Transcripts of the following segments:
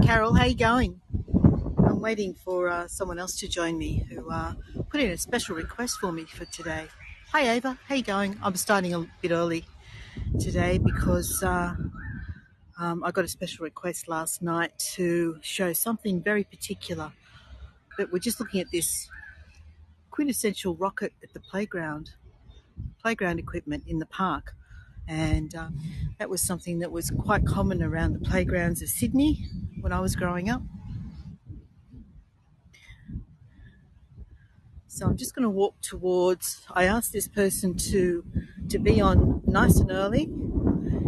Carol, how you going? I'm waiting for someone else to join me who put in a special request for me for today. Hi Ava, how you going? I'm starting a bit early today because I got a special request last night to show something very particular. But we're just looking at this quintessential rocket at the playground equipment in the park. And that was something that was quite common around the playgrounds of Sydney when I was growing up. So I'm just going to walk towards, I asked this person to be on nice and early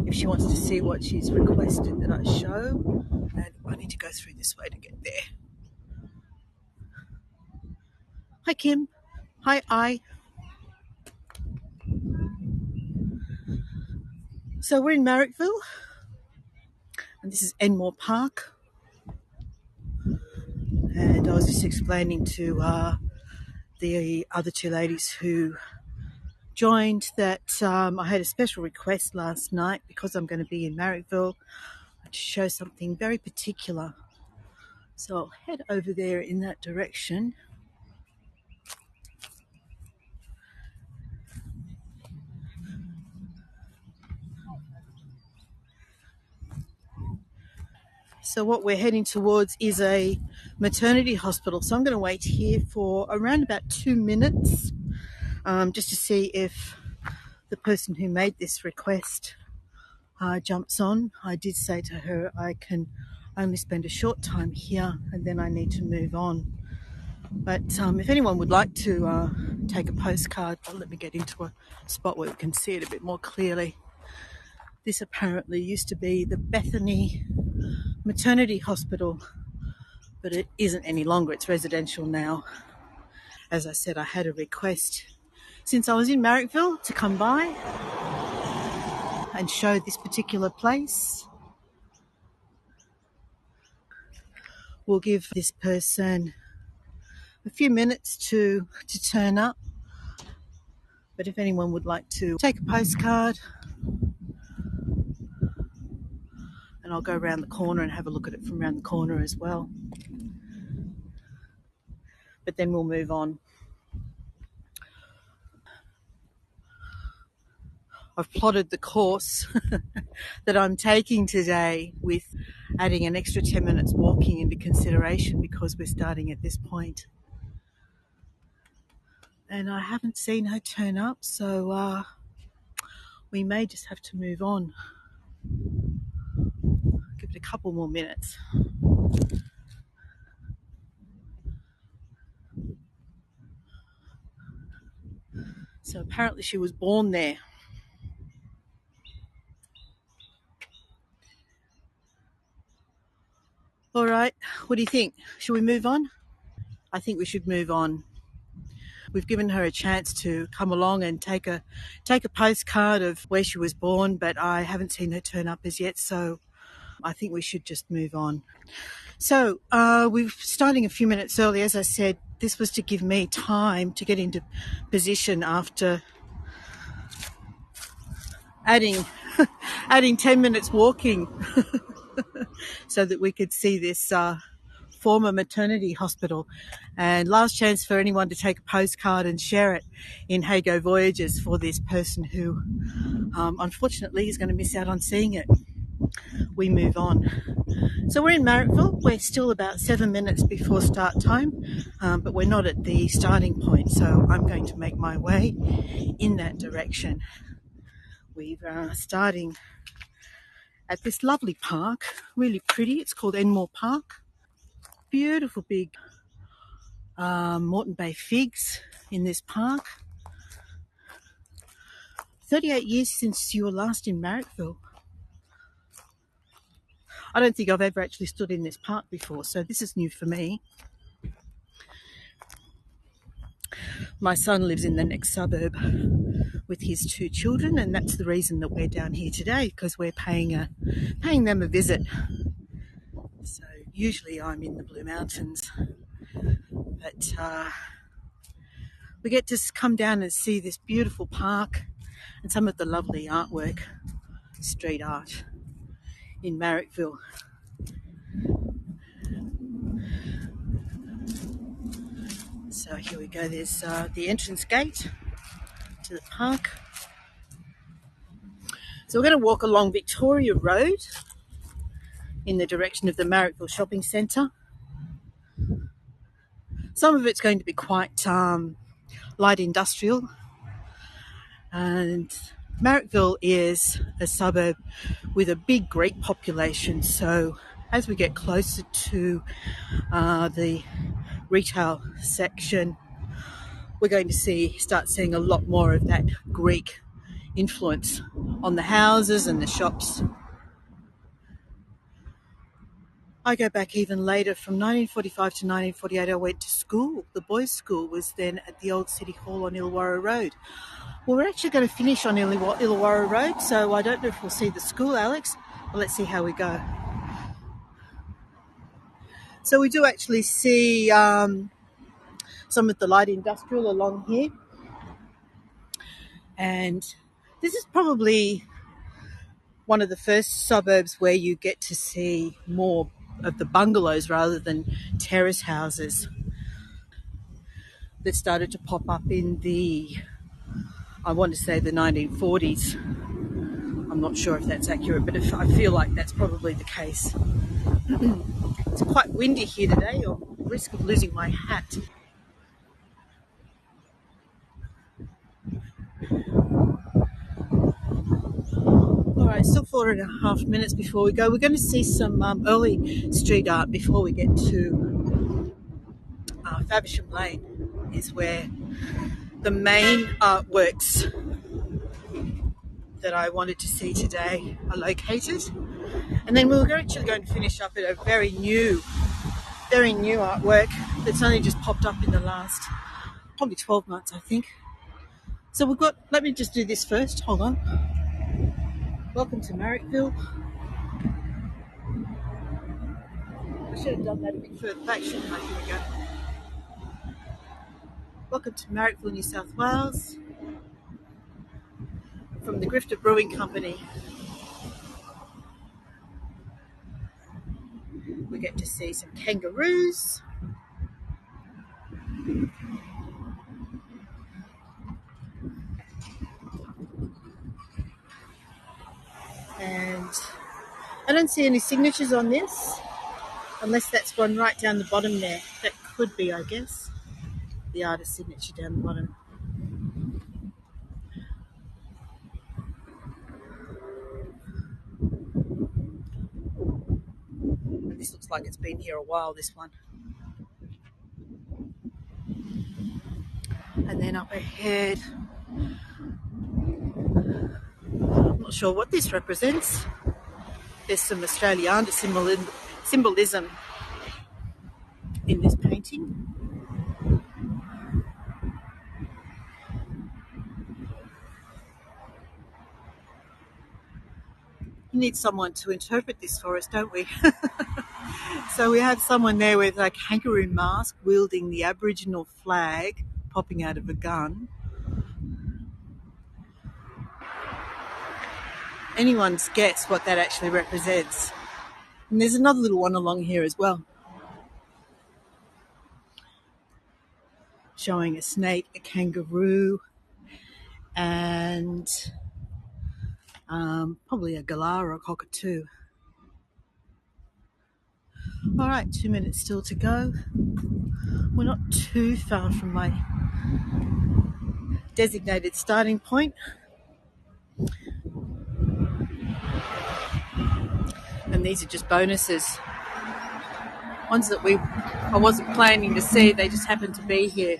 if she wants to see what she's requested that I show. And I need to go through this way to get there. Hi Kim. Hi I. So we're in Marrickville and this is Enmore Park. And I was just explaining to the other two ladies who joined that I had a special request last night because I'm going to be in Marrickville to show something very particular. So I'll head over there in that direction. So what we're heading towards is a maternity hospital. So I'm going to wait here for around about 2 minutes just to see if the person who made this request jumps on. I did say to her I can only spend a short time here and then I need to move on. But if anyone would like to take a postcard, let me get into a spot where we can see it a bit more clearly. This apparently used to be the Bethany Maternity Hospital, but it isn't any longer. It's residential now. As I said, I had a request since I was in Marrickville to come by and show this particular place. We'll give this person a few minutes to turn up, but if anyone would like to take a postcard, and I'll go around the corner and have a look at it from around the corner as well. But then we'll move on. I've plotted the course that I'm taking today with adding an extra 10 minutes walking into consideration because we're starting at this point. And I haven't seen her turn up, so we may just have to move on. Give it a couple more minutes. So apparently she was born there. All right, what do you think? Should we move on? I think we should move on. We've given her a chance to come along and take a postcard of where she was born, but I haven't seen her turn up as yet, so I think we should just move on. So we're starting a few minutes early. As I said, this was to give me time to get into position after adding 10 minutes walking so that we could see this former maternity hospital. And last chance for anyone to take a postcard and share it in Heygo Voyages for this person who unfortunately is going to miss out on seeing it. We move on. So we're in Marrickville. We're still about 7 minutes before start time, but we're not at the starting point, so I'm going to make my way in that direction. We're starting at this lovely park, really pretty. It's called Enmore Park. Beautiful big Moreton Bay figs in this park. 38 years since you were last in Marrickville. I don't think I've ever actually stood in this park before, so this is new for me. My son lives in the next suburb with his 2 children, and that's the reason that we're down here today, because we're paying them a visit. So usually I'm in the Blue Mountains, but we get to come down and see this beautiful park and some of the lovely artwork, street art in Marrickville. So here we go, there's the entrance gate to the park. So we're going to walk along Victoria Road in the direction of the Marrickville Shopping Centre. Some of it's going to be quite light industrial, and Marrickville is a suburb with a big Greek population, so as we get closer to the retail section, we're going to start seeing a lot more of that Greek influence on the houses and the shops. I go back even later, from 1945 to 1948 I went to school. The boys' school was then at the old City Hall on Illawarra Road. Well, we're actually going to finish on Illawarra Road, so I don't know if we'll see the school, Alex, but let's see how we go. So we do actually see some of the light industrial along here, and this is probably one of the first suburbs where you get to see more of the bungalows rather than terrace houses that started to pop up in I want to say the 1940s. I'm not sure if that's accurate, but I feel like that's probably the case. It's quite windy here today, or risk of losing my hat. All right, still 4.5 minutes before we go. We're going to see some early street art before we get to Faversham Lane, is where the main artworks that I wanted to see today are located. And then we're actually going to finish up at a very new artwork that's only just popped up in the last probably 12 months, I think. So let me just do this first. Hold on. Welcome to Marrickville. I should have done that a bit further back, shouldn't I? Here we go. Welcome to Marrickville, New South Wales. From the Grifter Brewing Company. We get to see some kangaroos. And I don't see any signatures on this, unless that's one right down the bottom there. That could be, I guess, the artist's signature down the bottom. This looks like it's been here a while, this one. And then up ahead, I'm not sure what this represents. There's some Australiana symbolism in this painting. We need someone to interpret this for us, don't we? So we have someone there with a kangaroo mask wielding the Aboriginal flag popping out of a gun. Anyone's guess what that actually represents. And there's another little one along here as well, showing a snake, a kangaroo, and probably a galah or a cockatoo. All right, 2 minutes still to go. We're not too far from my designated starting point. And these are just bonuses. Ones that I wasn't planning to see, they just happened to be here.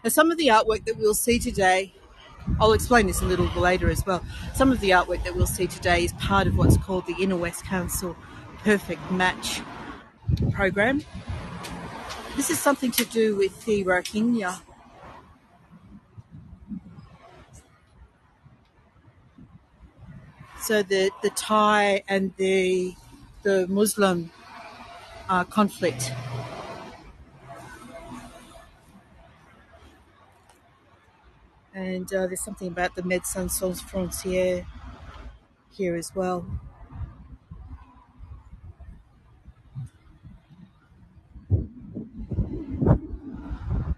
Now, some of the artwork that we'll see today, I'll explain this a little later as well. Some of the artwork that we'll see today is part of what's called the Inner West Council Perfect Match program. This is something to do with the Rohingya. So the Thai and the Muslim conflict. And there's something about the Médecins Sans Frontières here as well.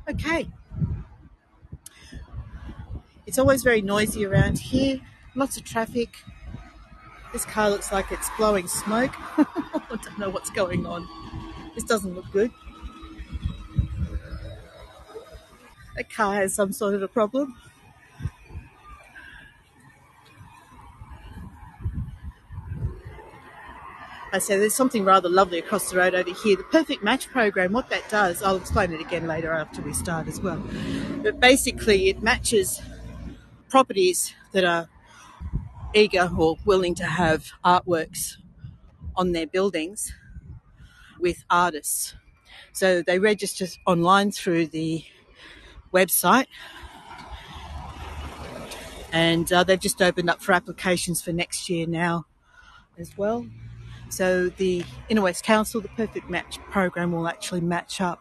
Okay, it's always very noisy around here, lots of traffic. This car looks like it's blowing smoke. I don't know what's going on. This doesn't look good. A car has some sort of a problem. I say there's something rather lovely across the road over here. The Perfect Match program, what that does, I'll explain it again later after we start as well. But basically it matches properties that are eager or willing to have artworks on their buildings with artists. So they register online through the website, and they've just opened up for applications for next year now as well. So the Inner West Council, the Perfect Match program, will actually match up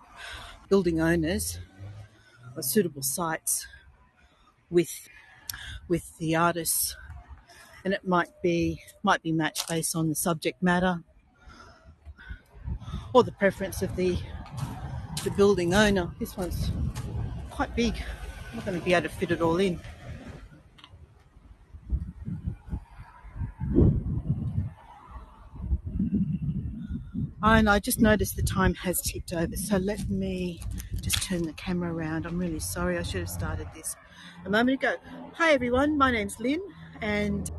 building owners or suitable sites with the artists, and it might be matched based on the subject matter or the preference of the building owner. This one's quite big. I'm not going to be able to fit it all in. And I just noticed the time has ticked over, so let me just turn the camera around. I'm really sorry, I should have started this a moment ago. Hi everyone, my name's Lynn, and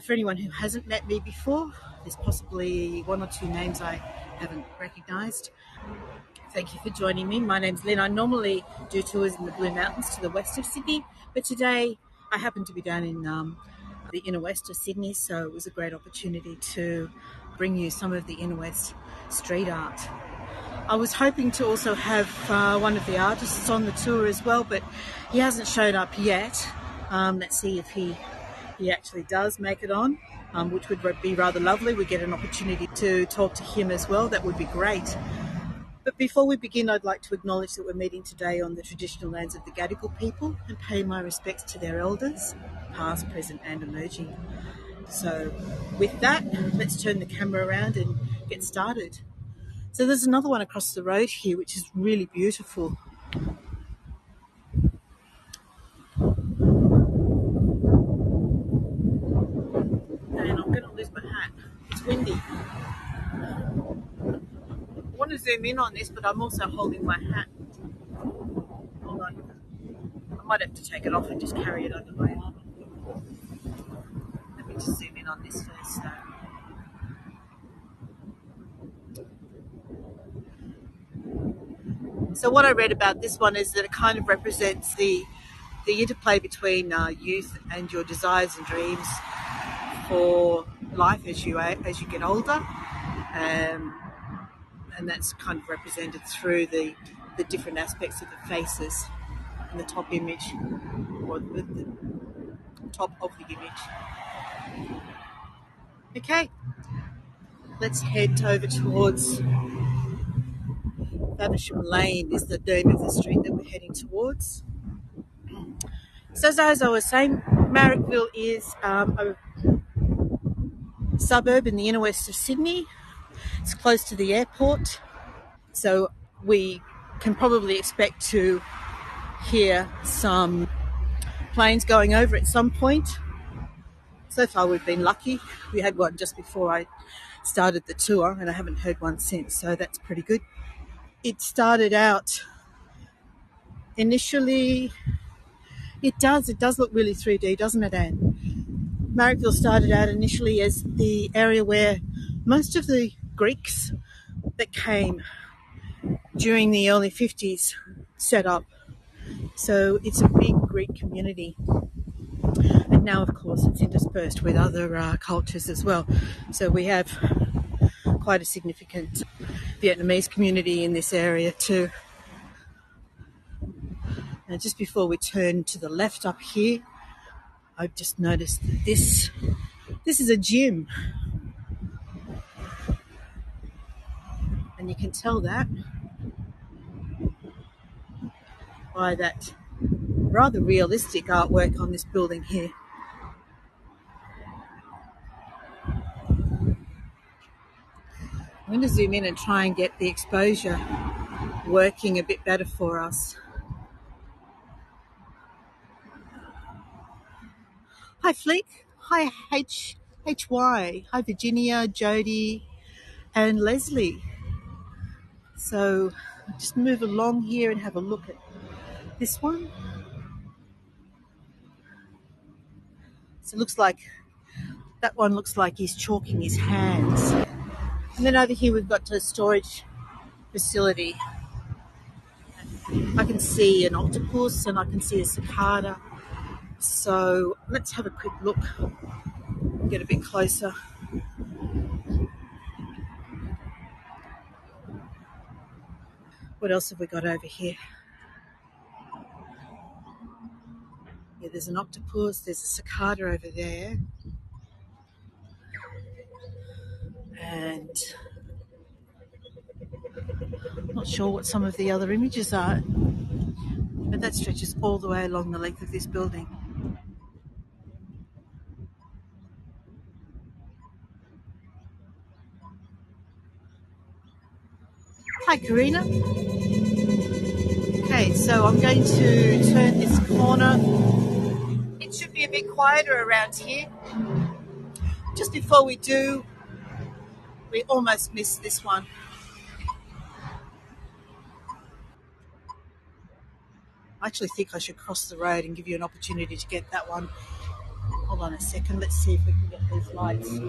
for anyone who hasn't met me before, there's possibly one or two names I haven't recognised. Thank you for joining me. My name's Lynn. I normally do tours in the Blue Mountains to the west of Sydney, but today I happen to be down in the inner west of Sydney, so it was a great opportunity to bring you some of the inner west street art. I was hoping to also have one of the artists on the tour as well, but he hasn't showed up yet. Let's see if he actually does make it on, which would be rather lovely. We get an opportunity to talk to him as well. That would be great. But before we begin, I'd like to acknowledge that we're meeting today on the traditional lands of the Gadigal people and pay my respects to their elders, past, present and emerging. So with that, let's turn the camera around and get started. So there's another one across the road here, which is really beautiful. And I'm going to lose my hat. It's windy. I want to zoom in on this, but I'm also holding my hat. Hold on. I might have to take it off and just carry it under my arm. Let me just zoom in on this first. So what I read about this one is that it kind of represents the interplay between youth and your desires and dreams for life as you get older, and that's kind of represented through the different aspects of the faces in the top image, or the top of the image. Okay, let's head over towards Faversham Lane is the name of the street that we're heading towards. So as I was saying, Marrickville is a suburb in the inner west of Sydney. It's close to the airport, so we can probably expect to hear some planes going over at some point. So far we've been lucky. We had one just before I started the tour and I haven't heard one since, so that's pretty good. It started out initially, it does look really 3D, doesn't it, Anne? Marrickville started out initially as the area where most of the Greeks that came during the early 50s set up. So it's a big Greek community. And now, of course, it's interspersed with other cultures as well. So we have quite a significant Vietnamese community in this area too. And just before we turn to the left up here, I've just noticed that this is a gym. And you can tell that by that rather realistic artwork on this building here. I'm going to zoom in and try and get the exposure working a bit better for us. Hi, Flick. Hi, HY. Hi, Virginia, Jody, and Leslie. So just move along here and have a look at this one. So it looks like that one looks like he's chalking his hands. And then over here we've got the storage facility. I can see an octopus and I can see a cicada. So let's have a quick look, get a bit closer. What else have we got over here? Yeah, there's an octopus, there's a cicada over there. And I'm not sure what some of the other images are, but that stretches all the way along the length of this building. Hi, Karina. Okay, so I'm going to turn this corner. It should be a bit quieter around here. Just before we do, we almost missed this one. I actually think I should cross the road and give you an opportunity to get that one. Hold on a second, let's see if we can get these lights.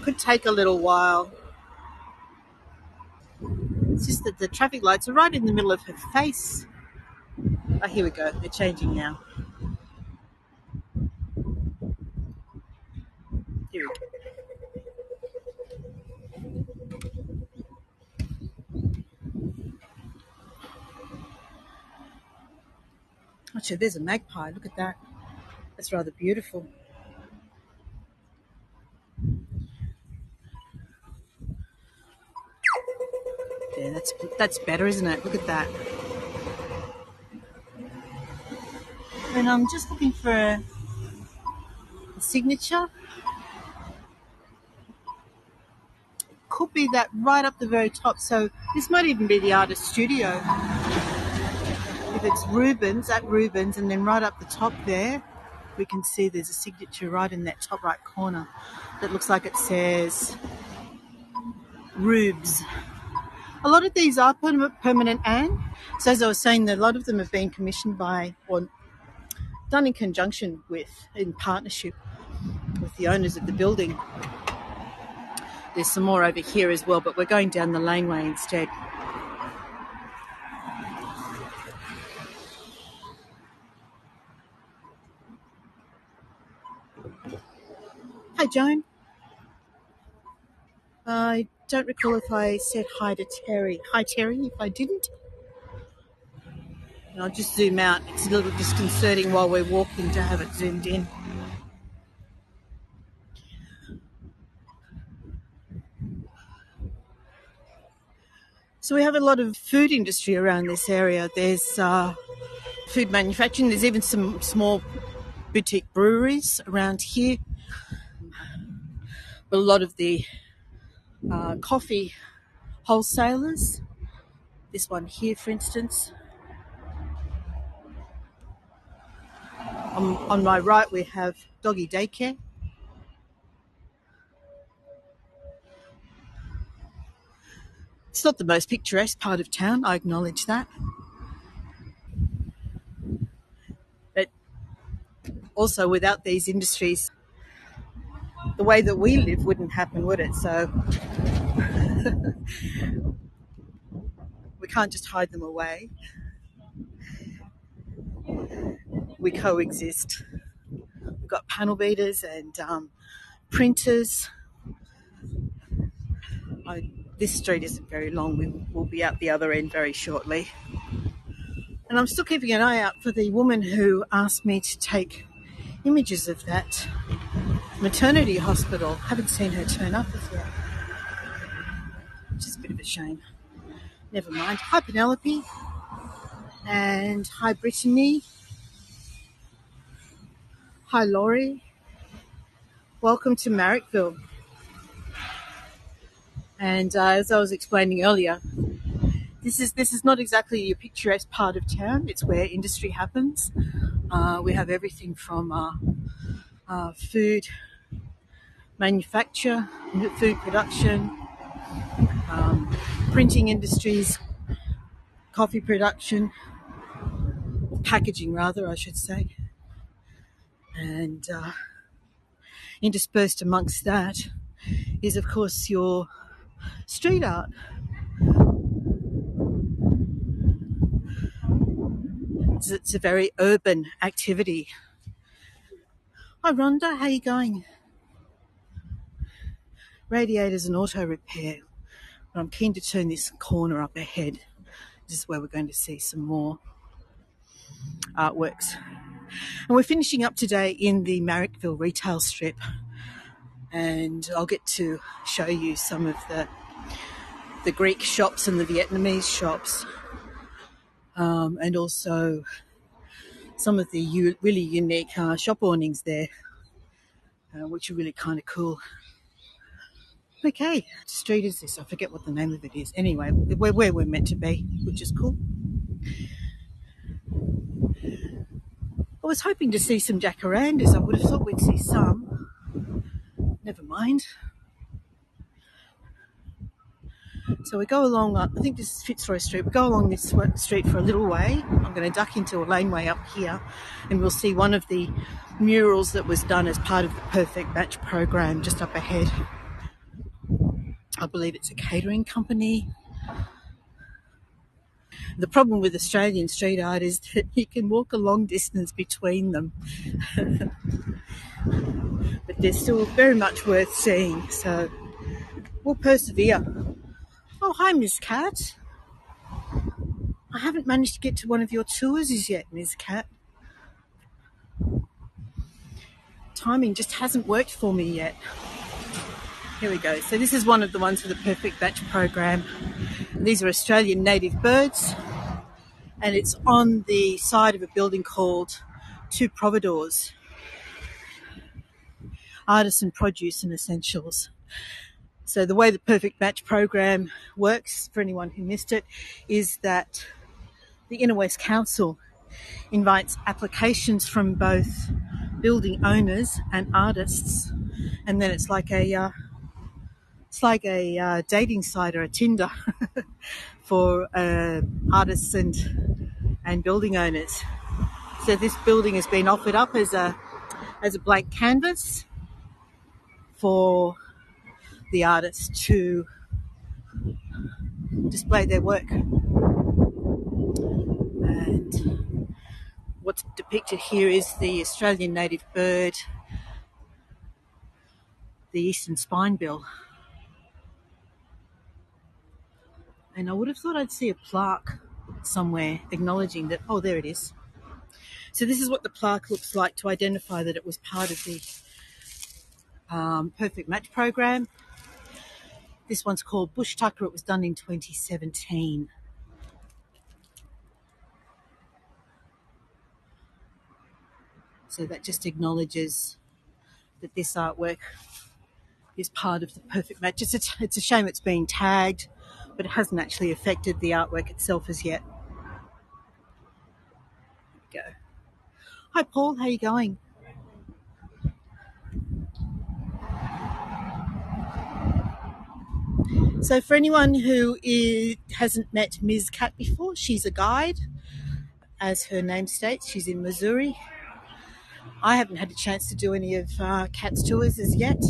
Could take a little while. It's just that the traffic lights are right in the middle of her face. Oh, here we go. They're changing now. Here we go. Actually, there's a magpie. Look at that. That's rather beautiful. Yeah, that's better, isn't it? Look at that. And I'm just looking for a signature. Could be that right up the very top. So this might even be the artist studio. If it's Rubens, at Rubens, and then right up the top there, we can see there's a signature right in that top right corner that looks like it says Rubes. A lot of these are permanent, Anne. So as I was saying, a lot of them have been commissioned by or done in conjunction with, in partnership with the owners of the building. There's some more over here as well, but we're going down the laneway instead. Hi, Joan. I don't recall if I said hi to Terry. Hi, Terry, if I didn't. And I'll just zoom out. It's a little disconcerting while we're walking to have it zoomed in. So we have a lot of food industry around this area. There's food manufacturing. There's even some small boutique breweries around here. But a lot of the coffee wholesalers. This one here, for instance. On my right, we have doggy daycare. It's not the most picturesque part of town, I acknowledge that. But also, without these industries, the way that we live wouldn't happen, would it? So we can't just hide them away. We coexist. We've got panel beaters and printers. This street isn't very long. We'll be out the other end very shortly. And I'm still keeping an eye out for the woman who asked me to take images of that maternity hospital. Haven't seen her turn up as yet, which is a bit of a shame. Never mind. Hi, Penelope. And hi, Brittany. Hi, Laurie. Welcome to Marrickville. And as I was explaining earlier, this is not exactly your picturesque part of town. It's where industry happens. We have everything from food manufacture, food production, printing industries, coffee production, packaging rather, I should say. And interspersed amongst that is, of course, your street art. It's a very urban activity. Hi Rhonda, how you going? Radiators and auto repair. But I'm keen to turn this corner up ahead. This is where we're going to see some more artworks. And we're finishing up today in the Marrickville retail strip. And I'll get to show you some of the Greek shops and the Vietnamese shops. And also some of the really unique shop awnings there, which are really kind of cool. Okay, what street is this? I forget what the name of it is. Anyway, we're where we're meant to be, which is cool. I was hoping to see some jacarandas. I would have thought we'd see some. Never mind. So we go along, I think this is Fitzroy Street. We go along this street for a little way. I'm going to duck into a laneway up here and we'll see one of the murals that was done as part of the Perfect Match program just up ahead. I believe it's a catering company. The problem with Australian street art is that you can walk a long distance between them. But they're still very much worth seeing, so we'll persevere. Oh, hi, Miss Cat. I haven't managed to get to one of your tours as yet, Miss Cat. Timing just hasn't worked for me yet. Here we go. So this is one of the ones for the Perfect Match program. These are Australian native birds, and it's on the side of a building called Two Providors, Artisan Produce and Essentials. So the way the Perfect Match program works, for anyone who missed it, is that the Inner West Council invites applications from both building owners and artists, and then it's like a dating site or a Tinder for artists and building owners. So this building has been offered up as a blank canvas for the artists to display their work. And what's depicted here is the Australian native bird, the eastern spinebill. And I would have thought I'd see a plaque somewhere acknowledging that, oh, there it is. So this is what the plaque looks like to identify that it was part of the Perfect Match program. This one's called Bush Tucker. It was done in 2017. So that just acknowledges that this artwork is part of the Perfect Match. It's a shame it's being tagged, but it hasn't actually affected the artwork itself as yet. There we go. Hi Paul, how are you going? So for anyone who hasn't met Ms. Cat before, she's a guide. As her name states, she's in Missouri. I haven't had a chance to do any of Cat's tours as yet.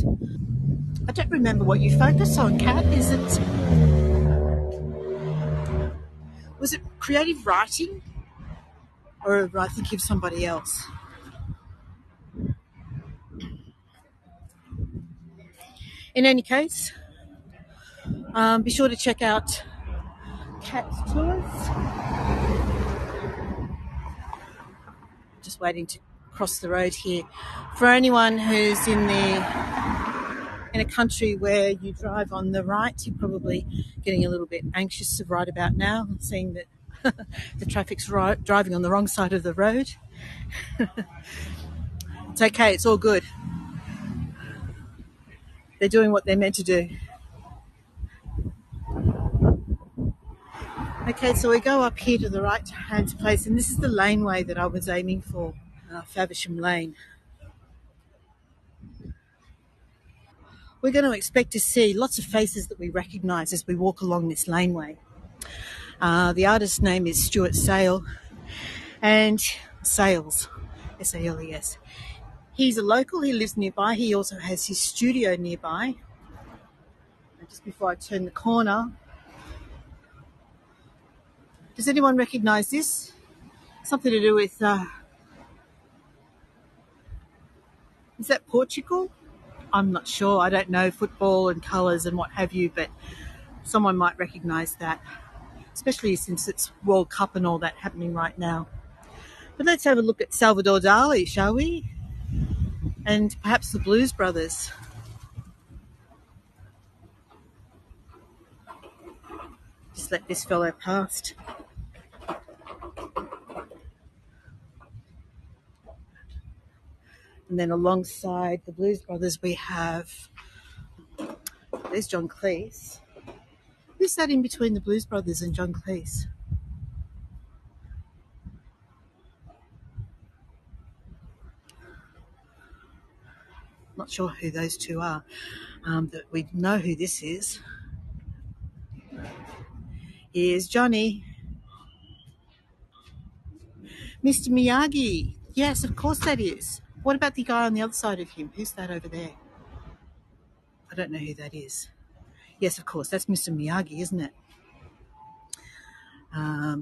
I don't remember what you focus on, Cat. Was it creative writing? Or I think of somebody else? In any case, be sure to check out Cat's tours. Just waiting to cross the road here. For anyone who's in a country where you drive on the right, you're probably getting a little bit anxious right about now, seeing that the traffic's driving on the wrong side of the road. It's okay, it's all good. They're doing what they're meant to do. Okay, so we go up here to the right-hand place, and this is the laneway that I was aiming for, Faversham Lane. We're going to expect to see lots of faces that we recognise as we walk along this laneway. The artist's name is Stuart Sale, and Sales, S-A-L-E-S. He's a local, he lives nearby. He also has his studio nearby. And just before I turn the corner, does anyone recognise this? Something to do with, is that Portugal? I'm not sure. I don't know football and colours and what have you, but someone might recognise that, especially since it's World Cup and all that happening right now. But let's have a look at Salvador Dali, shall we? And perhaps the Blues Brothers. Just let this fellow past. And then alongside the Blues Brothers, we have, there's John Cleese. Who's that in between the Blues Brothers and John Cleese? Not sure who those two are, but we know who this is. Here's Johnny. Mr. Miyagi. Yes, of course that is. What about the guy on the other side of him? Who's that over there? I don't know who that is. Yes, of course, that's Mr. Miyagi, isn't it?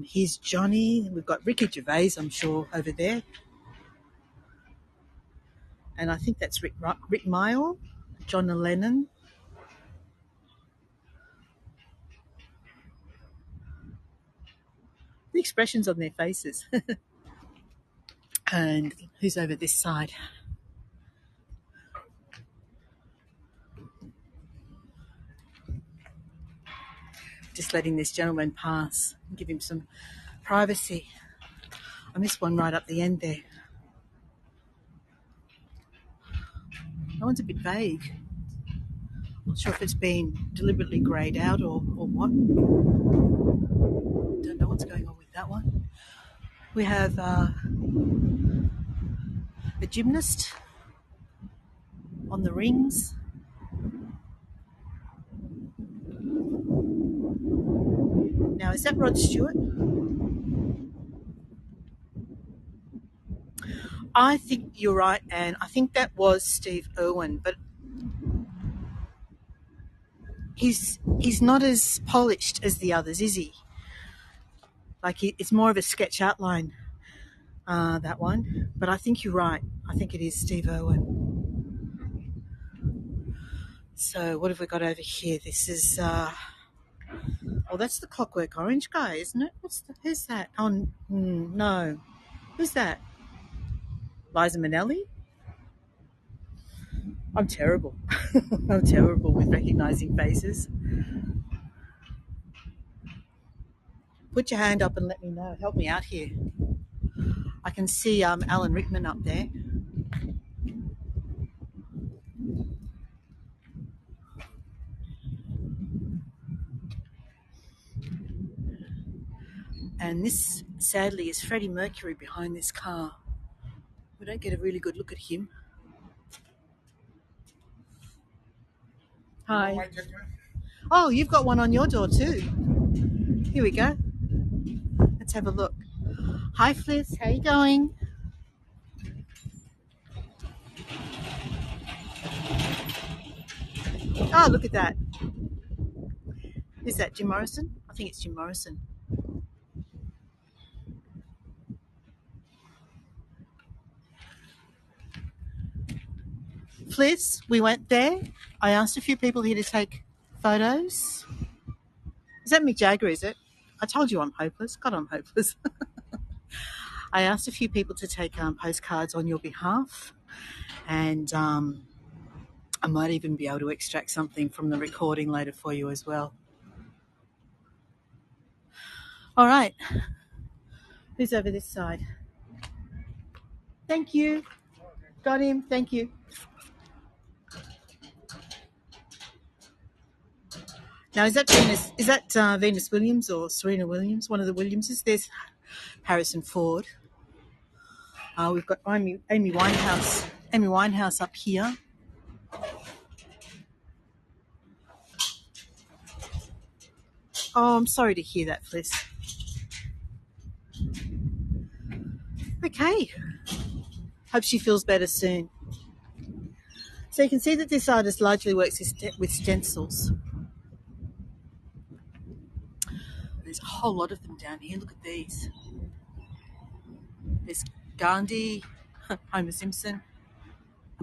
Here's Johnny. We've got Ricky Gervais, I'm sure, over there. And I think that's Rick Mayall, John Lennon. The expressions on their faces. And who's over this side? Just letting this gentleman pass and give him some privacy. I missed one right up the end there. That one's a bit vague. Not sure if it's been deliberately greyed out or what. Don't know what's going on with that one. We have a gymnast on the rings. Now, is that Rod Stewart? I think you're right, Anne. I think that was Steve Irwin, but he's not as polished as the others, is he? Like, it's more of a sketch outline, that one. But I think you're right. I think it is Steve Irwin. So what have we got over here? This is, that's the Clockwork Orange guy, isn't it? Who's that? Oh, no. Who's that? Liza Minnelli? I'm terrible. I'm terrible with recognising faces. Put your hand up and let me know. Help me out here. I can see Alan Rickman up there. And this, sadly, is Freddie Mercury behind this car. We don't get a really good look at him. Hi. Oh, you've got one on your door too. Here we go. Let's have a look. Hi, Fliss. How you going? Oh, look at that. Is that Jim Morrison? I think it's Jim Morrison. Fliss, we went there. I asked a few people here to take photos. Is that Mick Jagger, is it? I told you I'm hopeless. God, I'm hopeless. I asked a few people to take postcards on your behalf, and I might even be able to extract something from the recording later for you as well. All right. Who's over this side? Thank you. Got him. Thank you. Now, is that Venus? Is that Venus Williams or Serena Williams? One of the Williamses. There's Harrison Ford. We've got Amy Winehouse. Amy Winehouse up here. Oh, I'm sorry to hear that, Fliss. Okay. Hope she feels better soon. So you can see that this artist largely works with stencils. There's a whole lot of them down here. Look at these. There's Gandhi, Homer Simpson.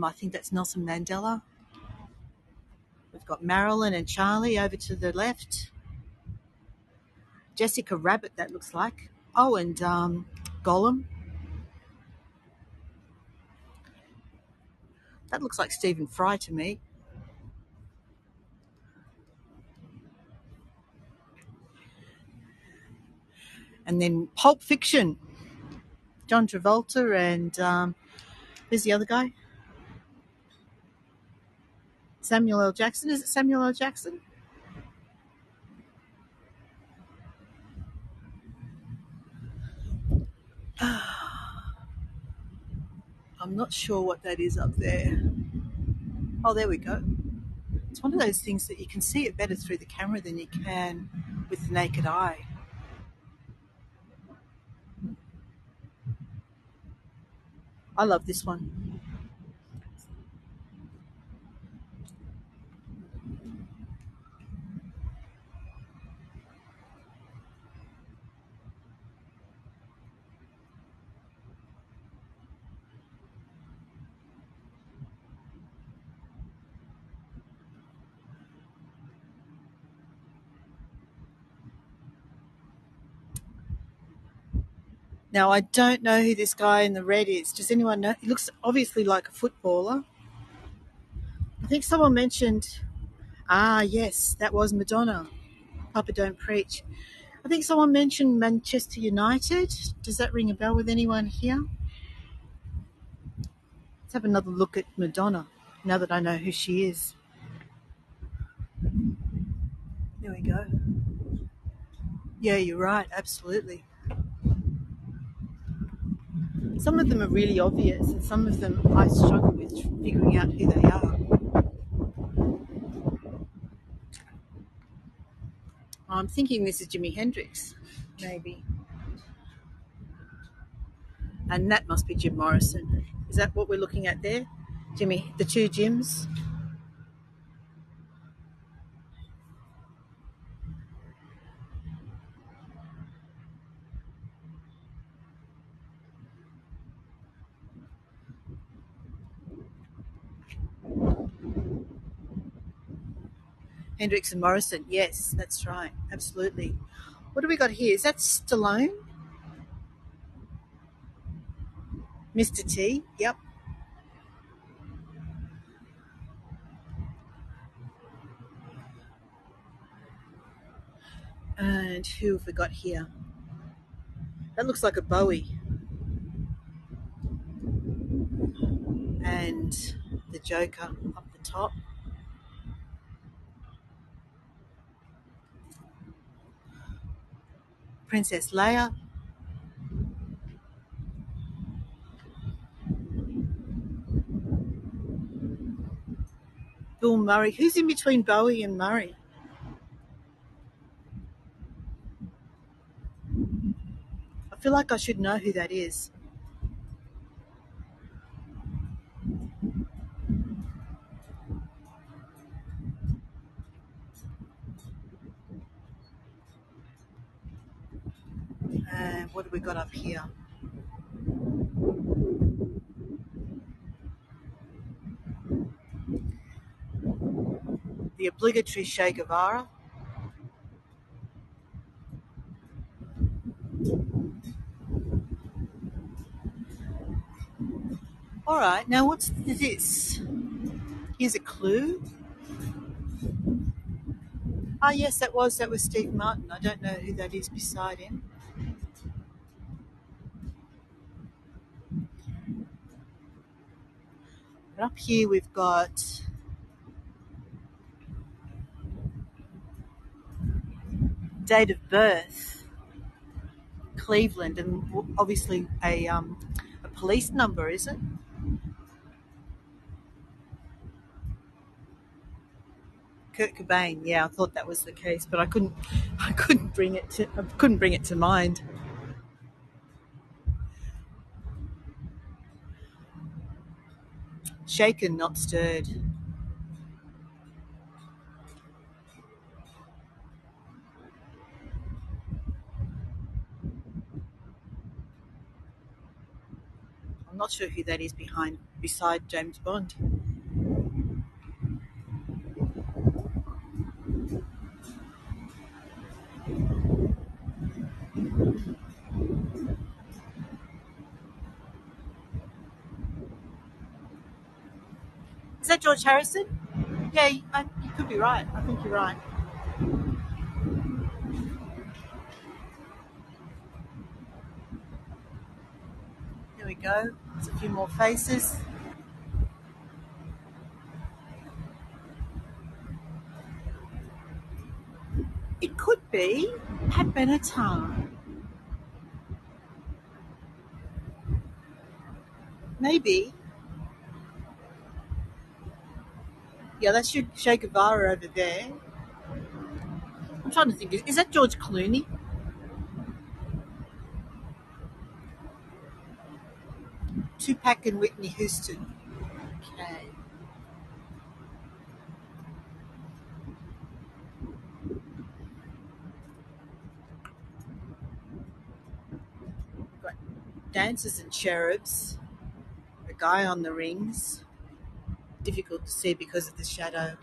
I think that's Nelson Mandela. We've got Marilyn and Charlie over to the left. Jessica Rabbit, that looks like. Oh, and Gollum. That looks like Stephen Fry to me. And then Pulp Fiction. John Travolta and who's the other guy? Samuel L. Jackson. Is it Samuel L. Jackson? I'm not sure what that is up there. Oh, there we go. It's one of those things that you can see it better through the camera than you can with the naked eye. I love this one. Now, I don't know who this guy in the red is. Does anyone know? He looks obviously like a footballer. I think someone mentioned, yes, that was Madonna. Papa Don't Preach. I think someone mentioned Manchester United. Does that ring a bell with anyone here? Let's have another look at Madonna, now that I know who she is. There we go. Yeah, you're right, absolutely. Some of them are really obvious, and some of them I struggle with figuring out who they are. I'm thinking this is Jimi Hendrix, maybe. And that must be Jim Morrison. Is that what we're looking at there? Jimmy, the two Jims? Hendrix and Morrison, yes, that's right, absolutely. What do we got here? Is that Stallone? Mr. T, yep. And who have we got here? That looks like a Bowie. And the Joker up the top. Princess Leia. Bill Murray. Who's in between Bowie and Murray? I feel like I should know who that is. And what have we got up here? The obligatory Che Guevara. All right, now what's this? Here's a clue. Ah, yes, that was Steve Martin. I don't know who that is beside him. But up here we've got date of birth, Cleveland, and obviously a police number, is it? Kurt Cobain. Yeah, I thought that was the case, but I couldn't bring it to mind. Shaken, not stirred. I'm not sure who that is beside James Bond. Is that George Harrison? Yeah, you could be right. I think you're right. Here we go. There's a few more faces. It could be Pat Benatar. Maybe. Yeah, that's Che Guevara over there. I'm trying to think. Is that George Clooney? Tupac and Whitney Houston. Okay. Got Dancers and Cherubs. A guy on the rings. Difficult to see because of the shadow.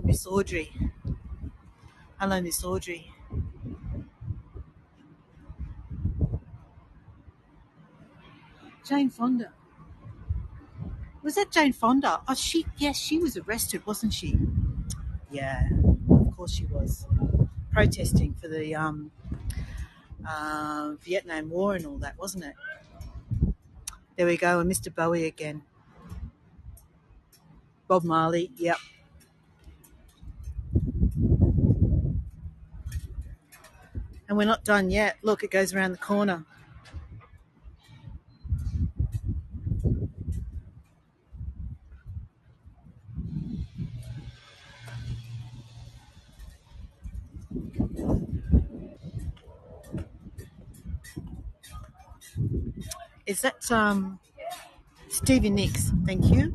Miss Audrey. Hello, Miss Audrey. Jane Fonda. Was that Jane Fonda? Oh, yes, she was arrested, wasn't she? Yeah, of course she was. Protesting for the Vietnam War and all that, wasn't it? There we go, and Mr. Bowie again. Bob Marley, yep. And we're not done yet. Look, it goes around the corner. Is that Stevie Nicks? Thank you.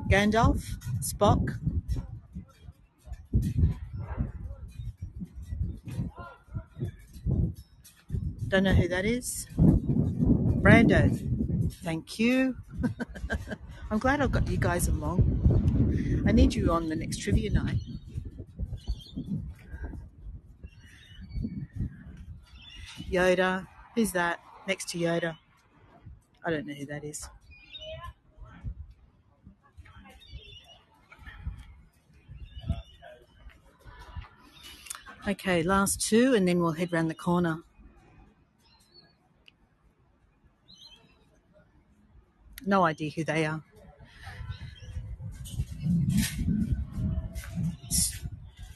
Gandalf, Spock. Don't know who that is. Brando. Thank you. I'm glad I've got you guys along. I need you on the next trivia night. Yoda. Who's that next to Yoda? I don't know who that is. Okay, last two, and then we'll head round the corner. No idea who they are.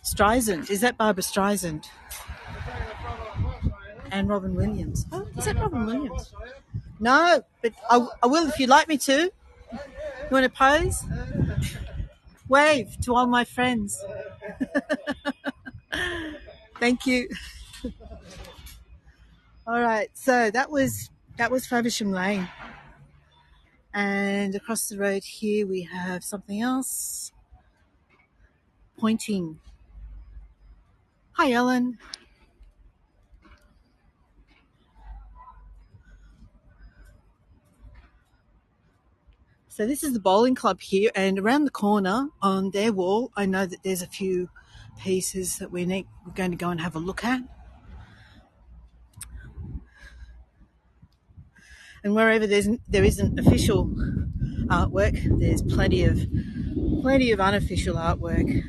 Streisand. Is that Barbara Streisand? And Robin Williams. Oh, is that Robin Williams? No, but I will if you'd like me to. You want to pose? Wave to all my friends. Thank you. All right, so that was Faversham Lane. And across the road here we have something else. Pointing. Hi, Ellen. So this is the bowling club here, and around the corner on their wall, I know that there's a few pieces that we're going to go and have a look at. And wherever there isn't official artwork, there's plenty of unofficial artwork.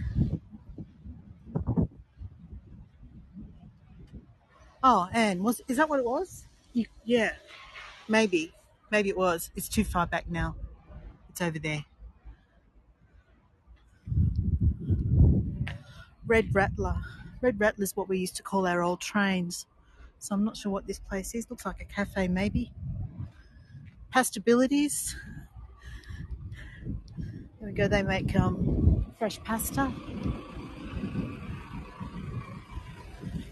Oh, Anne, is that what it was? Yeah, maybe it was. It's too far back now. It's over there. Red Rattler. Red Rattler is what we used to call our old trains. So I'm not sure what this place is. Looks like a cafe maybe. Pastabilities. There we go. They make fresh pasta.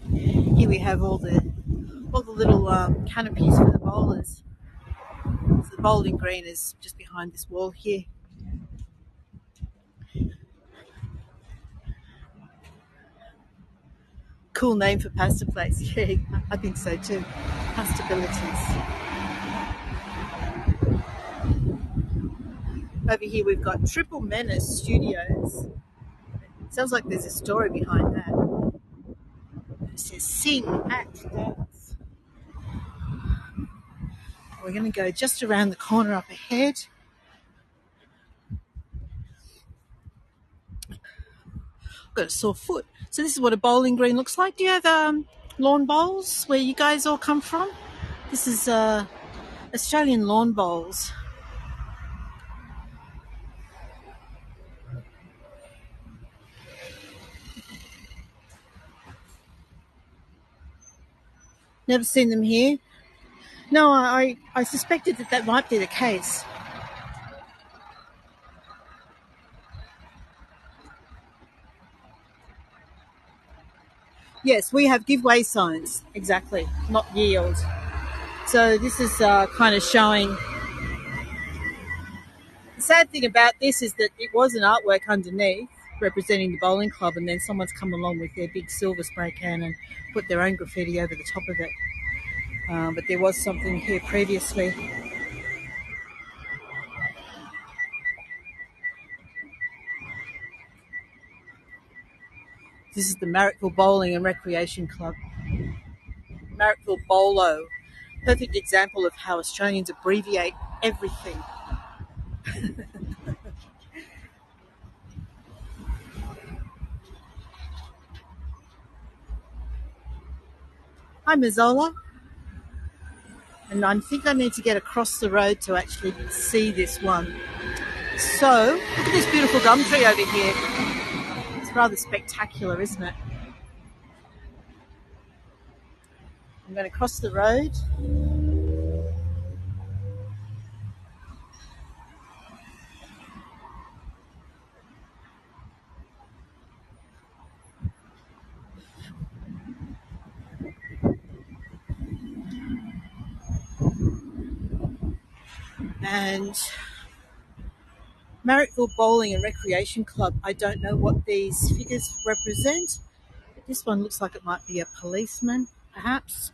Here we have all the little canopies for the bowlers. So the bowling green is just behind this wall here. Cool name for pasta place. Yeah, I think so too. Pastabilities. Over here we've got Triple Menace Studios. Sounds like there's a story behind that. It says sing, act, dance. We're going to go just around the corner up ahead. I've got a sore foot. So this is what a bowling green looks like. Do you have lawn bowls where you guys all come from? This is Australian lawn bowls. Never seen them here. No, I suspected that might be the case. Yes, we have giveaway signs, exactly, not yield. So this is kind of showing. The sad thing about this is that it was an artwork underneath representing the bowling club, and then someone's come along with their big silver spray can and put their own graffiti over the top of it. But there was something here previously. This is the Marrickville Bowling and Recreation Club. Marrickville Bolo. Perfect example of how Australians abbreviate everything. Hi, Mazzola. And I think I need to get across the road to actually see this one. So, look at this beautiful gum tree over here. It's rather spectacular, isn't it? I'm going to cross the road. And Marrickville Bowling and Recreation Club, I don't know what these figures represent. But this one looks like it might be a policeman, perhaps.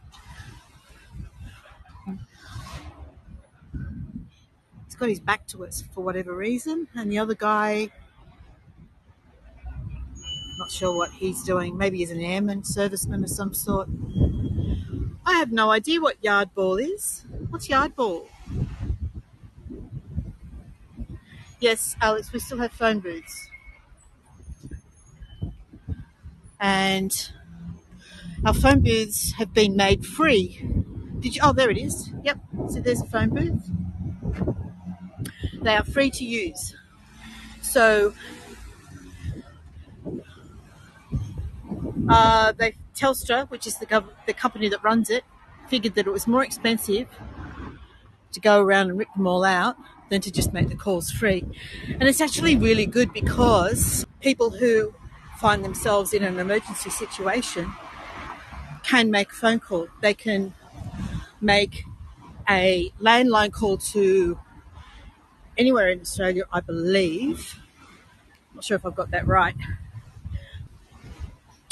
He's got his back to us for whatever reason. And the other guy, not sure what he's doing. Maybe he's an airman, serviceman of some sort. I have no idea what yard ball is. What's yard ball? Yes, Alex, we still have phone booths. And our phone booths have been made free. Did you? Oh, there it is. Yep. So there's a phone booth. They are free to use. So Telstra, which is the company that runs it, figured that it was more expensive to go around and rip them all out than to just make the calls free. And it's actually really good because people who find themselves in an emergency situation can make a phone call. They can make a landline call to anywhere in Australia, I believe. Not sure if I've got that right.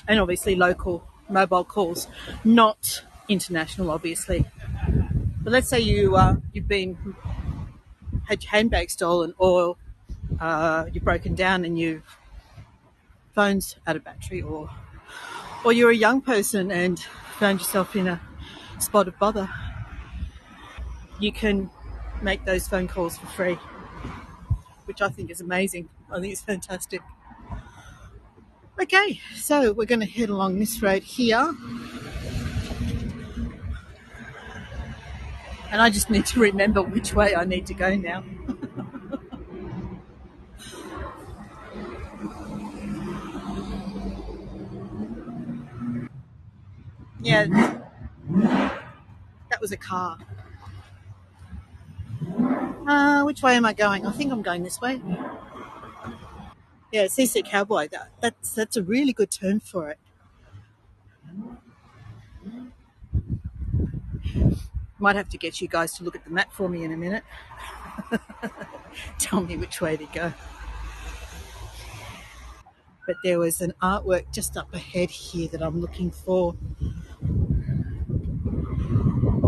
And obviously local mobile calls, not international, obviously. But let's say you've had your handbag stolen, or you're broken down and your phone's out of battery, or you're a young person and found yourself in a spot of bother. You can make those phone calls for free, which I think is amazing. I think it's fantastic. Okay, so we're going to head along this road here. And I just need to remember which way I need to go now. Yeah, that was a car. Which way am I going? I think I'm going this way. Yeah, seasick cowboy. That's a really good term for it. Might have to get you guys to look at the map for me in a minute. Tell me which way to go. But there was an artwork just up ahead here that I'm looking for.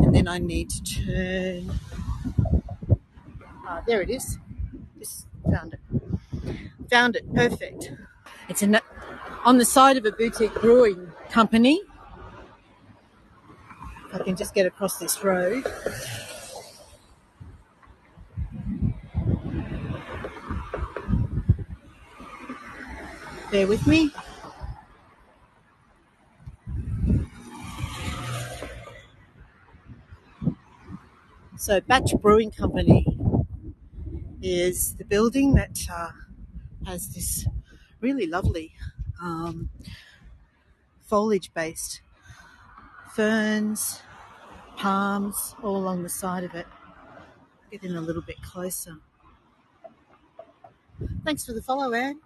And then I need to turn. There it is. Just found it. Found it. Perfect. It's on the side of a boutique brewing company. If I can just get across this road. Bear with me. So Batch Brewing Company is the building that has this really lovely um, foliage-based ferns, palms all along the side of it. Get in a little bit closer. Thanks for the follow, Anne.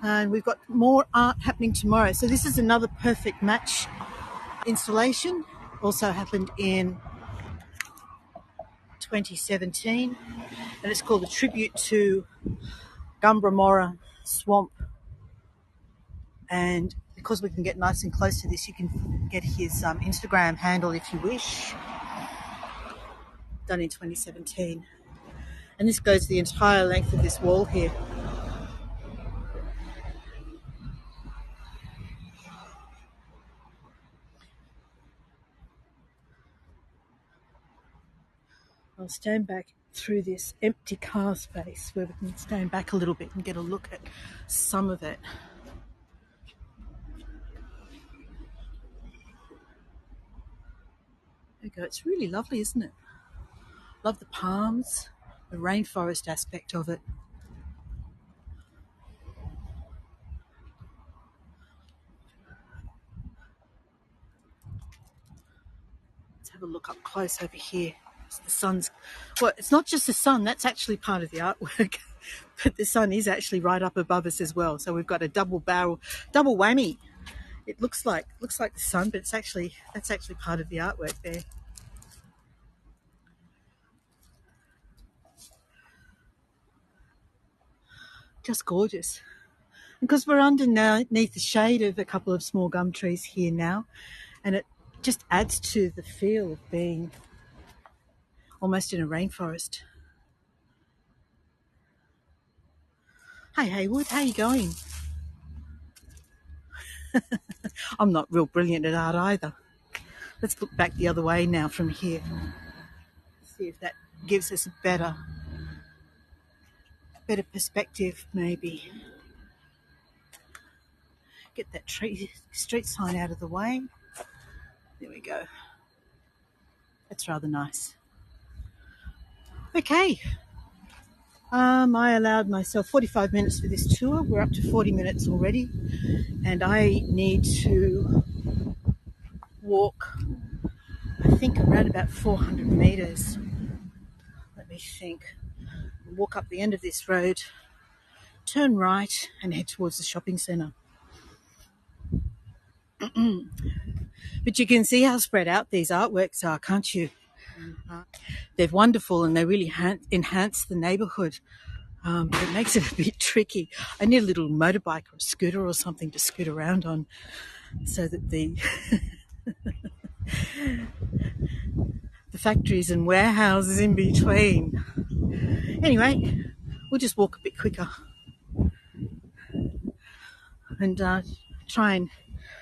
And we've got more art happening tomorrow. So this is another perfect match installation. Also happened in 2017, and it's called a tribute to Gumbramora Swamp. And because we can get nice and close to this, you can get his Instagram handle if you wish. Done in 2017. And this goes the entire length of this wall here. I'll stand back through this empty car space where we can stand back a little bit and get a look at some of it. There you go. It's really lovely, isn't it? Love the palms, the rainforest aspect of it. Let's have a look up close over here. The sun's, well, it's not just the sun, that's actually part of the artwork, but the sun is actually right up above us as well. So we've got a double whammy. It looks like the sun, but that's actually part of the artwork there. Just gorgeous. Because we're underneath the shade of a couple of small gum trees here now, and it just adds to the feel of being almost in a rainforest. Hey Haywood, how you going? I'm not real brilliant at art either. Let's look back the other way now from here. See if that gives us a better perspective maybe. Get that street sign out of the way. There we go. That's rather nice. Okay. I allowed myself 45 minutes for this tour. We're up to 40 minutes already. And I need to walk, I think, around about 400 metres. Let me think. Walk up the end of this road, turn right, and head towards the shopping centre. But you can see how spread out these artworks are, can't you? They're wonderful and they really enhance the neighbourhood. But it makes it a bit tricky. I need a little motorbike or a scooter or something to scoot around on so that the factories and warehouses in between. Anyway, we'll just walk a bit quicker and try and...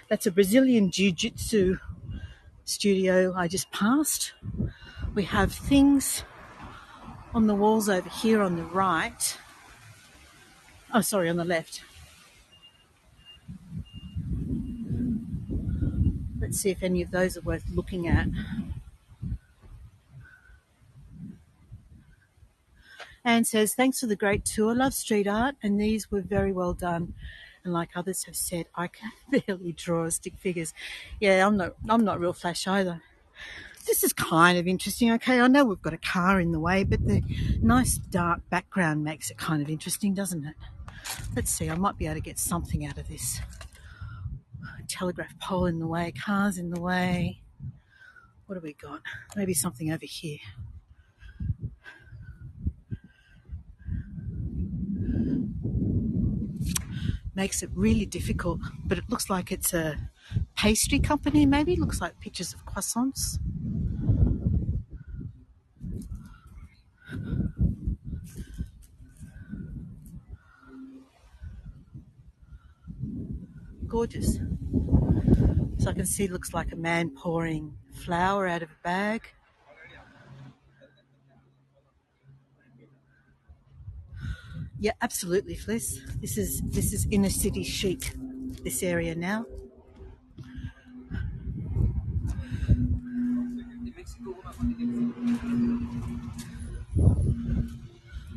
That's a Brazilian Jiu-Jitsu studio I just passed. We have things on the walls over here on the right. Oh, sorry, on the left. Let's see if any of those are worth looking at. Anne says, thanks for the great tour. Love street art, and these were very well done. And like others have said, I can barely draw stick figures. Yeah, I'm not real flash either. This is kind of interesting. Okay, I know we've got a car in the way, but the nice dark background makes it kind of interesting, doesn't it? Let's see, I might be able to get something out of this. Telegraph pole in the way, cars in the way. What have we got? Maybe something over here. Makes it really difficult, but it looks like it's a pastry company, maybe. It looks like pictures of croissants. Gorgeous. So I can see it looks like a man pouring flour out of a bag. Yeah, absolutely, Fliss. This is inner city chic, this area now.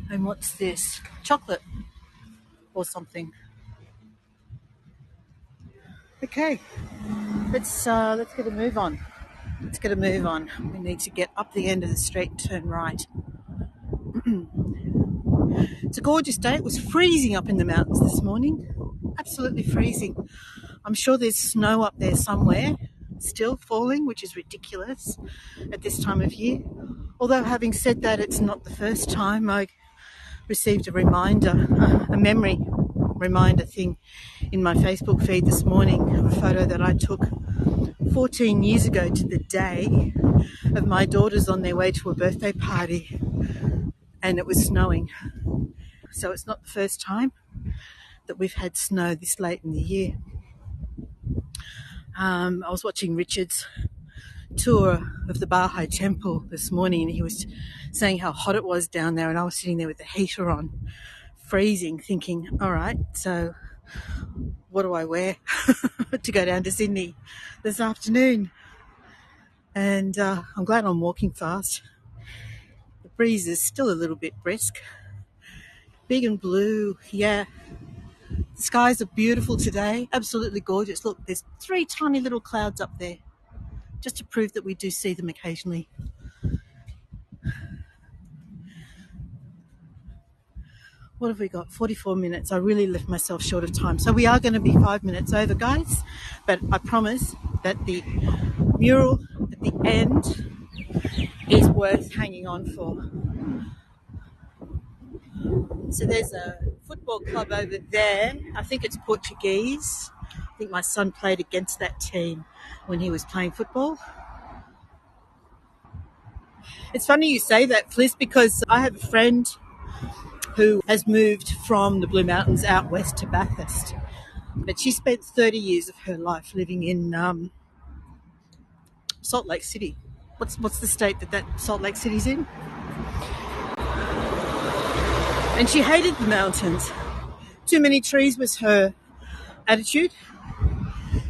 And what's this? Chocolate or something. Okay, let's get a move on. Let's get a move on. We need to get up the end of the street and turn right. It's a gorgeous day. It was freezing up in the mountains this morning. Absolutely freezing. I'm sure there's snow up there somewhere still falling, which is ridiculous at this time of year. Although having said that, it's not the first time. I received a reminder, a memory reminder thing in my Facebook feed this morning of a photo that I took 14 years ago to the day of my daughters on their way to a birthday party, and it was snowing. So it's not the first time that we've had snow this late in the year. I was watching Richard's tour of the Baha'i temple this morning, and he was saying how hot it was down there, and I was sitting there with the heater on, freezing, thinking, all right, so what do I wear to go down to Sydney this afternoon? And I'm glad I'm walking fast. The breeze is still a little bit brisk. Big and blue, yeah. The skies are beautiful today, absolutely gorgeous. Look, there's 3 tiny little clouds up there, just to prove that we do see them occasionally. What have we got? 44 minutes. I really left myself short of time. So we are going to be 5 minutes over, guys. But I promise that the mural at the end is worth hanging on for. So there's a football club over there. I think it's Portuguese. I think my son played against that team when he was playing football. It's funny you say that, Fliss, because I have a friend who has moved from the Blue Mountains out west to Bathurst. But she spent 30 years of her life living in Salt Lake City. What's the state that Salt Lake City's in? And she hated the mountains. Too many trees was her attitude.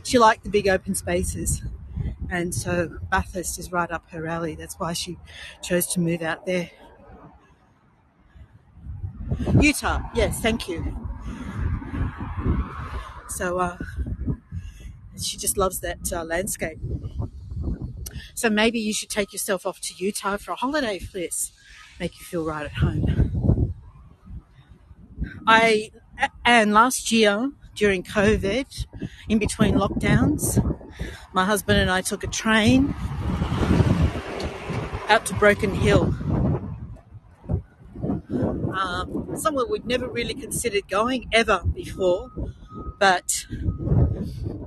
She liked the big open spaces. And so Bathurst is right up her alley. That's why she chose to move out there. Utah, yes, thank you. So she just loves that landscape. So maybe you should take yourself off to Utah for a holiday, Fliss. Make you feel right at home. And last year, during COVID, in between lockdowns, my husband and I took a train out to Broken Hill. Somewhere we'd never really considered going ever before, but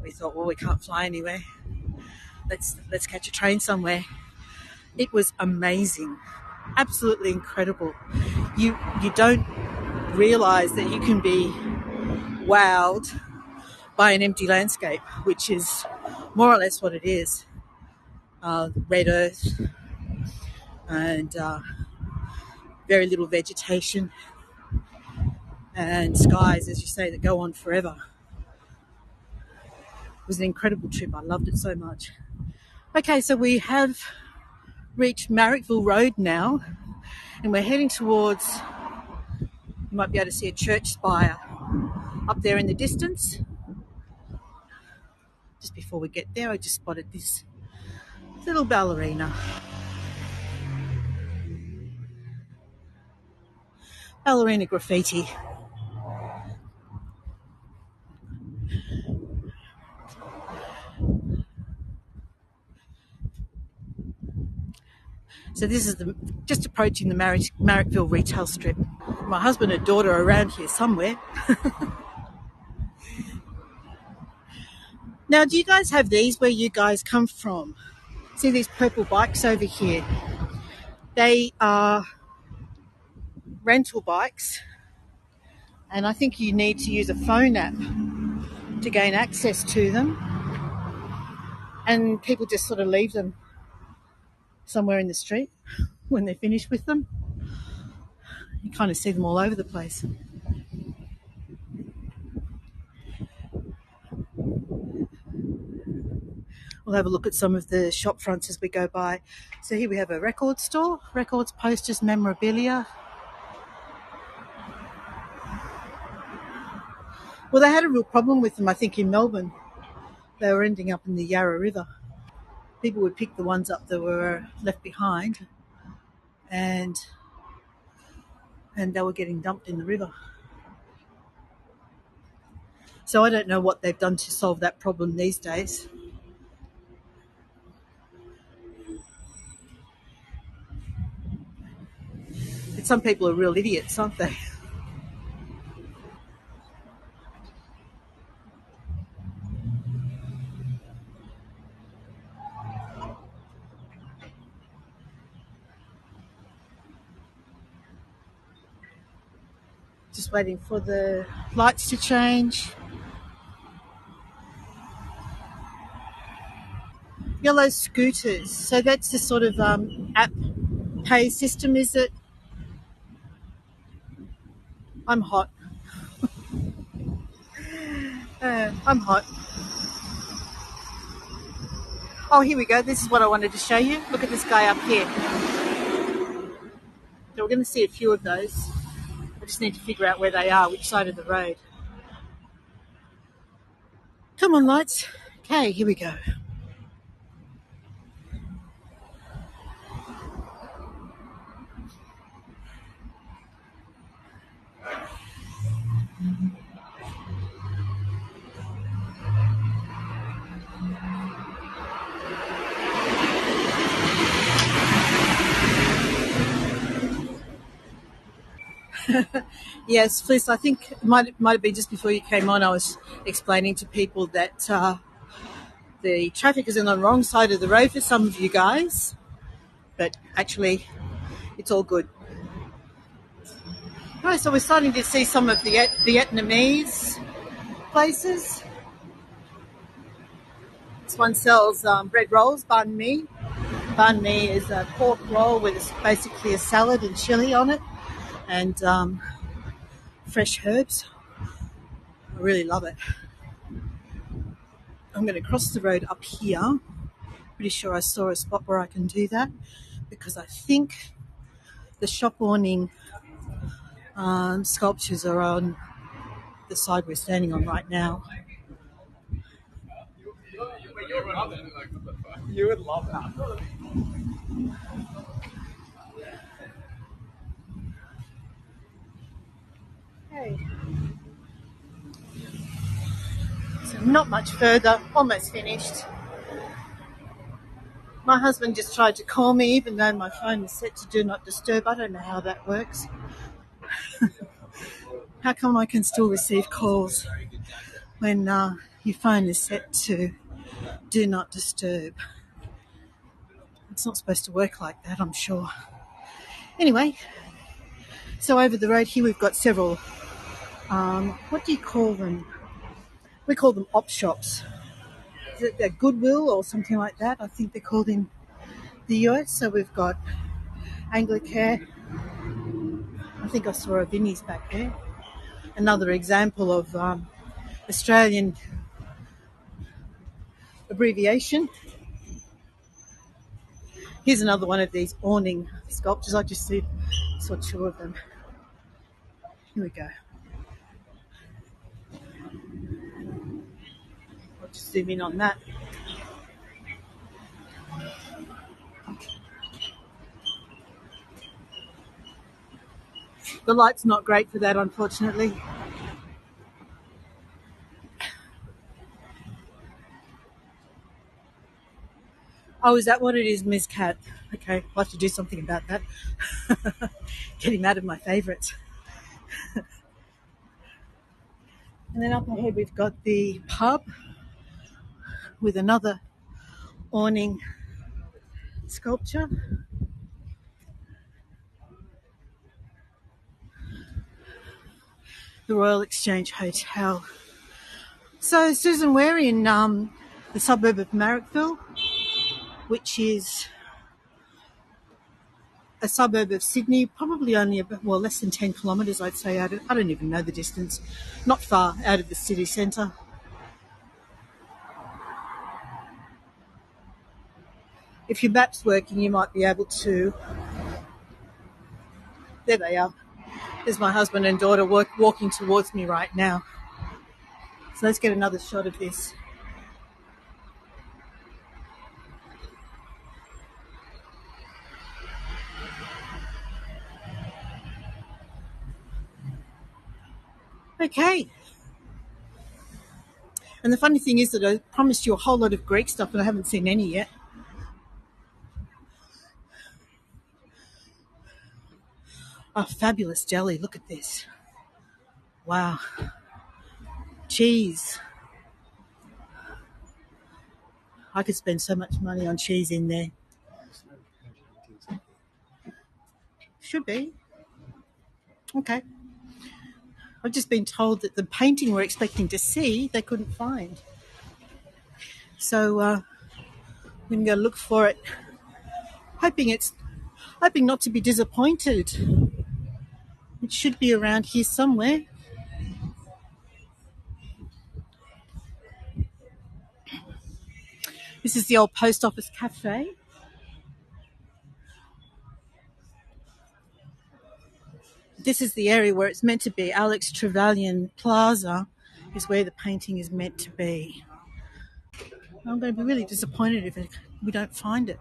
we thought, well, we can't fly anywhere. Let's catch a train somewhere. It was amazing, absolutely incredible. You don't realise that you can be wowed by an empty landscape, which is more or less what it is. Red earth and very little vegetation and skies, as you say, that go on forever. It was an incredible trip. I loved it so much. Okay, so we have reached Marrickville Road now, and we're heading towards, you might be able to see a church spire Up there in the distance, just before we get there, I just spotted this little ballerina. Ballerina graffiti. So this is just approaching the Marrickville retail strip. My husband and daughter are around here somewhere. Now, do you guys have these where you guys come from? See these purple bikes over here? They are rental bikes, and I think you need to use a phone app to gain access to them. And people just sort of leave them somewhere in the street when they're finished with them. You kind of see them all over the place. We'll have a look at some of the shop fronts as we go by. So here we have a record store, records, posters, memorabilia. Well, they had a real problem with them, I think, in Melbourne. They were ending up in the Yarra River. People would pick the ones up that were left behind, and they were getting dumped in the river. So I don't know what they've done to solve that problem these days. But some people are real idiots, aren't they? Just waiting for the lights to change. Yellow scooters. So that's the sort of app pay system, is it? I'm hot. I'm hot. Oh, here we go. This is what I wanted to show you. Look at this guy up here. So we're going to see a few of those. I just need to figure out where they are, which side of the road. Come on, lights. Okay, here we go. Yes, Fliss, I think it might have been just before you came on, I was explaining to people that the traffic is on the wrong side of the road for some of you guys, but actually it's all good. Right, so we're starting to see some of the Vietnamese places. This one sells bread rolls, banh mi. Banh mi is a pork roll with basically a salad and chili on it, and fresh herbs. I really love it. I'm going to cross the road up here. Pretty sure I saw a spot where I can do that, because I think the shop awning sculptures are on the side we're standing on right now. You would love that. Okay. So not much further, almost finished. My husband just tried to call me, even though my phone is set to do not disturb. I don't know how that works. How come I can still receive calls when your phone is set to do not disturb? It's not supposed to work like that, I'm sure. Anyway, so over the road here we've got several, what do you call them? We call them op shops. Is it a Goodwill or something like that? I think they're called in the US. So we've got Anglicare. I think I saw a Vinnie's back there. Another example of Australian abbreviation. Here's another one of these awning sculptures. I just saw two of them. Here we go. Just zoom in on that. The light's not great for that, unfortunately. Oh, is that what it is, Ms. Cat? Okay, I'll have to do something about that. Get him out of my favourites. And then up ahead we've got the pub with another awning sculpture. The Royal Exchange Hotel. So, Susan, we're in the suburb of Marrickville, which is a suburb of Sydney, probably only about, well, less than 10 kilometres, I'd say. I don't even know the distance. Not far out of the city centre. If your map's working, you might be able to... There they are. There's my husband and daughter walking towards me right now. So let's get another shot of this. Okay. And the funny thing is that I promised you a whole lot of Greek stuff and I haven't seen any yet. Oh, fabulous jelly. Look at this. Wow. Cheese. I could spend so much money on cheese in there. Should be. Okay. I've just been told that the painting we're expecting to see, they couldn't find. So we're going to go look for it, hoping not to be disappointed. It should be around here somewhere. This is the old post office cafe. This is the area where it's meant to be. Alex Trevelyan Plaza is where the painting is meant to be. I'm going to be really disappointed if we don't find it.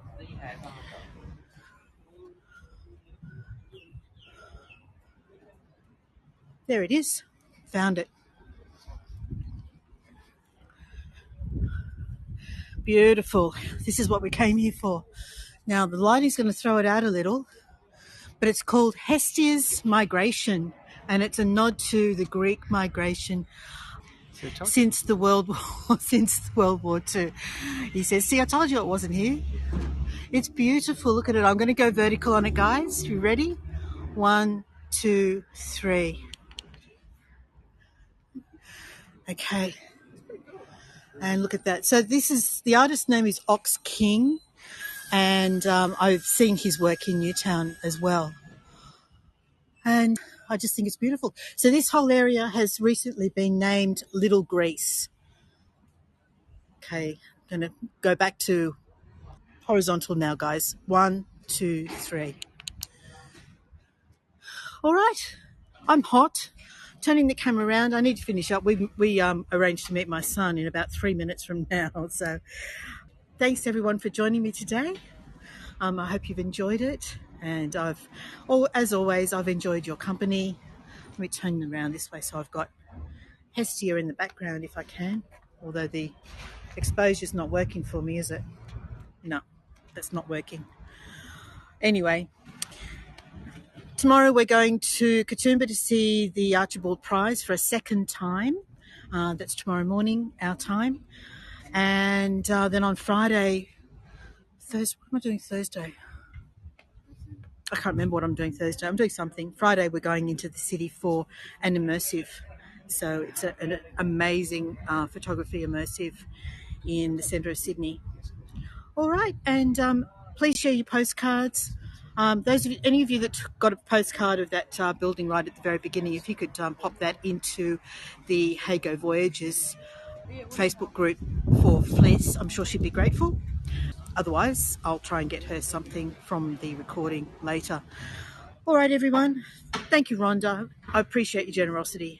There it is. Found it. Beautiful. This is what we came here for. Now, the lighting's going to throw it out a little, but it's called Hestia's Migration, and it's a nod to the Greek migration since World War II. He says, see, I told you it wasn't here. It's beautiful. Look at it. I'm going to go vertical on it, guys. You ready? 1, 2, 3. Okay. And look at that. So this is, the artist's name is Ox King, and I've seen his work in Newtown as well. And I just think it's beautiful. So this whole area has recently been named Little Greece. Okay, I'm going to go back to horizontal now, guys. 1, 2, 3. All right, I'm hot. Turning the camera around, I need to finish up. We arranged to meet my son in about 3 minutes from now. So thanks everyone for joining me today. I hope you've enjoyed it. And as always, I've enjoyed your company. Let me turn around this way so I've got Hestia in the background if I can. Although the exposure's not working for me, is it? No, that's not working. Anyway, tomorrow we're going to Katoomba to see the Archibald Prize for a second time. That's tomorrow morning, our time. And then on Friday, what am I doing Thursday? I can't remember what I'm doing Thursday. I'm doing something. Friday we're going into the city for an immersive. So it's an amazing photography immersive in the centre of Sydney. All right, and please share your postcards. Any of you that got a postcard of that building right at the very beginning, if you could pop that into the Heygo Voyages Facebook group for Fliss, I'm sure she'd be grateful. Otherwise, I'll try and get her something from the recording later. All right, everyone. Thank you, Rhonda. I appreciate your generosity.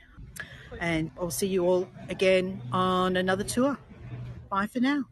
And I'll see you all again on another tour. Bye for now.